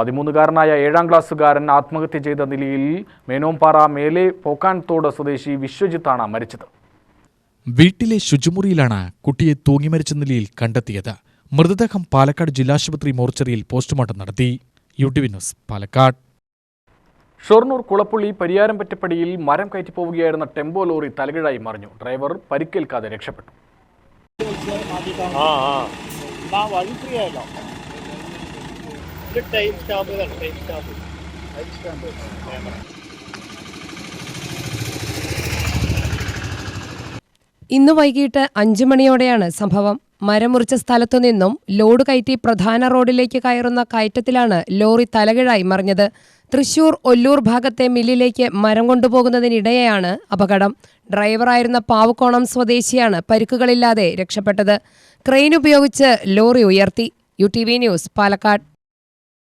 13കാരനായ 7ാം ക്ലാസ്സുകാരൻ ആത്മഹത്യ ചെയ്ത നിലയിൽ മേനോംപാറ മേലെ പോക്കാൻതോട് സ്വദേശി വിശ്വജിത്താണ് മരിച്ചത്. വീട്ടിലെ ശുചിമുറിയിലാണ് കുട്ടിയെ തൂങ്ങിമരിച്ച നിലയിൽ കണ്ടെത്തിയത്. മൃതദേഹം പാലക്കാട് ജില്ലാശുപത്രി മോർച്ചറിയിൽ പോസ്റ്റ്മോർട്ടം നടത്തി. UTV news, Palakkad. ഷൊർണൂർ കുളപ്പുള്ളി പരിയാരംപറ്റപ്പടിയിൽ മരം കയറ്റിപ്പോവുകയായിരുന്ന ടെമ്പോ ലോറി തലകീഴായി മറിഞ്ഞു. ഡ്രൈവർ പരിക്കേൽക്കാതെ രക്ഷപ്പെട്ടു. ഇന്ന് വൈകിട്ട് 5 മണിയോടെയാണ് സംഭവം. മരം മുറിച്ച സ്ഥലത്തു നിന്നും ലോഡ് കയറ്റി പ്രധാന റോഡിലേക്ക് കയറുന്ന കയറ്റത്തിലാണ് ലോറി തലകീഴായി മറിഞ്ഞത്. തൃശൂർ ഒല്ലൂർ ഭാഗത്തെ മില്ലിലേക്ക് മരം കൊണ്ടുപോകുന്നതിനിടെയാണ് അപകടം. ഡ്രൈവറായിരുന്ന പാവുക്കോണം സ്വദേശിയാണ് പരിക്കുകളില്ലാതെ രക്ഷപ്പെട്ടത്. ക്രെയിൻ ഉപയോഗിച്ച് ലോറി ഉയർത്തി. UTV news, Palakkad.